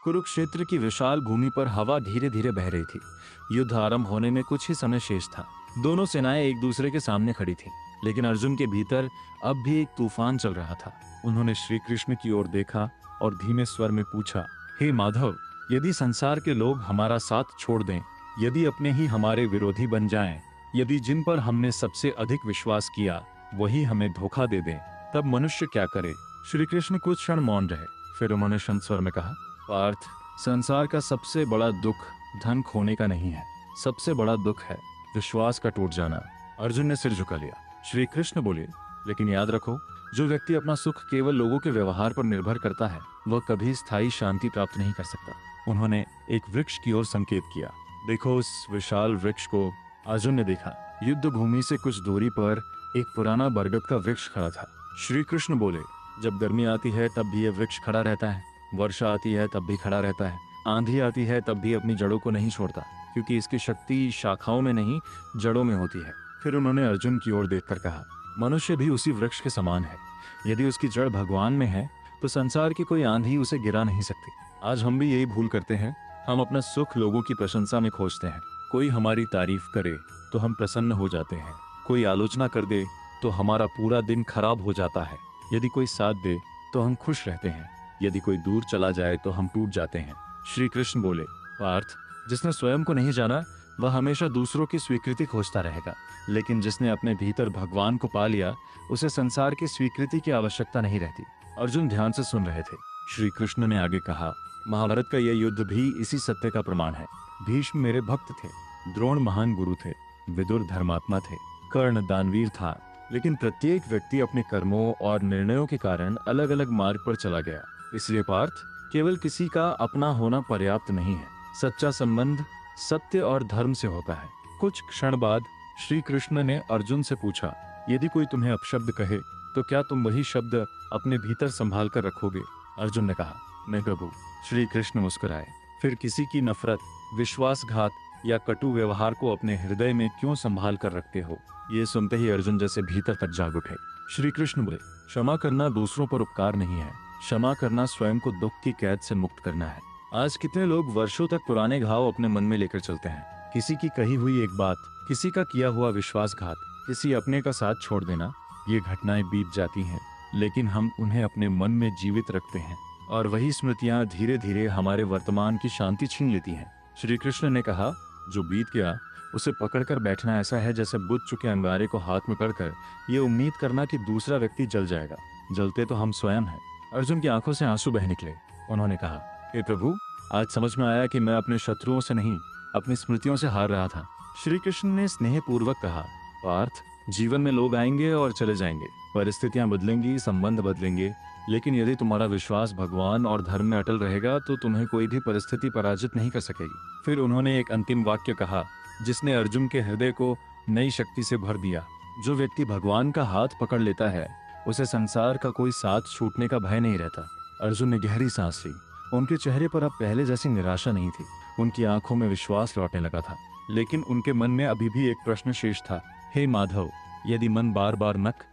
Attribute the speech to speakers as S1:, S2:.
S1: कुरुक्षेत्र की विशाल भूमि पर हवा धीरे धीरे बह रही थी। युद्ध आरंभ होने में कुछ ही समय शेष था। दोनों सेनाएं एक दूसरे के सामने खड़ी थीं, लेकिन अर्जुन के भीतर अब भी एक तूफान चल रहा था। उन्होंने श्री कृष्ण की ओर देखा और धीमे स्वर में पूछा, हे माधव, यदि संसार के लोग हमारा साथ छोड़ दें, यदि अपने ही हमारे विरोधी बन जाएं, यदि जिन पर हमने सबसे अधिक विश्वास किया वही हमें धोखा दे दें, तब मनुष्य क्या करे? श्री कृष्ण कुछ क्षण मौन रहे, फिर उन्होंने शांत स्वर में कहा, पार्थ, संसार का सबसे बड़ा दुख धन खोने का नहीं है, सबसे बड़ा दुख है विश्वास का टूट जाना। अर्जुन ने सिर झुका लिया। श्री कृष्ण बोले, लेकिन याद रखो, जो व्यक्ति अपना सुख केवल लोगों के व्यवहार पर निर्भर करता है, वह कभी स्थायी शांति प्राप्त नहीं कर सकता। उन्होंने एक वृक्ष की ओर संकेत किया। देखो उस विशाल वृक्ष को। अर्जुन ने देखा। युद्ध भूमि से कुछ दूरी पर एक पुराना बरगद का वृक्ष खड़ा था। श्री कृष्ण बोले, जब गर्मी आती है तब भी यह वृक्ष खड़ा रहता है, वर्षा आती है तब भी खड़ा रहता है, आंधी आती है तब भी अपनी जड़ों को नहीं छोड़ता, क्योंकि इसकी शक्ति शाखाओं में नहीं जड़ों में होती है। फिर उन्होंने अर्जुन की ओर देखकर कहा, मनुष्य भी उसी वृक्ष के समान है। यदि उसकी जड़ भगवान में है तो संसार की कोई आंधी उसे गिरा नहीं सकती। आज हम भी यही भूल करते हैं। हम अपना सुख लोगों की प्रशंसा में खोजते हैं। कोई हमारी तारीफ करे तो हम प्रसन्न हो जाते हैं, कोई आलोचना कर दे तो हमारा पूरा दिन खराब हो जाता है। यदि कोई साथ दे तो हम खुश रहते हैं, यदि कोई दूर चला जाए तो हम टूट जाते हैं। श्री कृष्ण बोले, पार्थ, जिसने स्वयं को नहीं जाना वह हमेशा दूसरों की स्वीकृति खोजता रहेगा, लेकिन जिसने अपने भीतर भगवान को पा लिया उसे संसार की स्वीकृति की आवश्यकता नहीं रहती। अर्जुन ध्यान से सुन रहे थे। श्री कृष्ण ने आगे कहा, महाभारत का यह युद्ध भी इसी सत्य का प्रमाण है। भीष्म मेरे भक्त थे, द्रोण महान गुरु थे, विदुर धर्मात्मा थे, कर्ण दानवीर था, लेकिन प्रत्येक व्यक्ति अपने कर्मों और निर्णयों के कारण अलग अलग मार्ग पर चला गया। इसलिए पार्थ, केवल किसी का अपना होना पर्याप्त नहीं है। सच्चा संबंध सत्य और धर्म से होता है। कुछ क्षण बाद श्री कृष्ण ने अर्जुन से पूछा, यदि कोई तुम्हें अपशब्द कहे तो क्या तुम वही शब्द अपने भीतर संभाल कर रखोगे? अर्जुन ने कहा, मैं प्रभु। श्री कृष्ण मुस्कुराए। फिर किसी की नफरत, विश्वासघात या कटु व्यवहार को अपने हृदय में क्यों संभाल कर रखते हो? ये सुनते ही अर्जुन जैसे भीतर तक जाग उठे। श्री कृष्ण बोले, क्षमा करना दूसरों पर उपकार नहीं है, क्षमा करना स्वयं को दुख की कैद से मुक्त करना है। आज कितने लोग वर्षों तक पुराने घाव अपने मन में लेकर चलते हैं। किसी की कही हुई एक बात, किसी का किया हुआ विश्वासघात, किसी अपने का साथ छोड़ देना, ये घटनाएं बीत जाती हैं, लेकिन हम उन्हें अपने मन में जीवित रखते हैं और वही स्मृतियां धीरे धीरे हमारे वर्तमान की शांति छीन लेती हैं। श्री कृष्ण ने कहा, जो बीत गया उसे पकड़कर बैठना ऐसा है जैसे बुझ चुके अंगारे को हाथ में पकड़कर ये उम्मीद करना कि दूसरा व्यक्ति जल जाएगा। जलते तो हम स्वयं हैं। अर्जुन की आंखों से आंसू बह निकले। उन्होंने कहा, हे प्रभु, आज समझ में आया कि मैं अपने शत्रुओं से नहीं, अपनी स्मृतियों से हार रहा था। श्री कृष्ण ने स्नेहपूर्वक कहा, पार्थ, जीवन में लोग आएंगे और चले जाएंगे, परिस्थितियां बदलेंगी, संबंध बदलेंगे, लेकिन यदि तुम्हारा विश्वास भगवान और धर्म में अटल रहेगा तो तुम्हें कोई भी परिस्थिति पराजित नहीं कर सकेगी। फिर उन्होंने एक अंतिम वाक्य कहा जिसने अर्जुन के हृदय को नई शक्ति से भर दिया। जो व्यक्ति भगवान का हाथ पकड़ लेता है उसे संसार का कोई साथ छूटने का भय नहीं रहता। अर्जुन ने गहरी सांस ली। उनके चेहरे पर अब पहले जैसी निराशा नहीं थी। उनकी आंखों में विश्वास लौटने लगा था, लेकिन उनके मन में अभी भी एक प्रश्न शेष था, हे माधव, यदि मन बार बार नक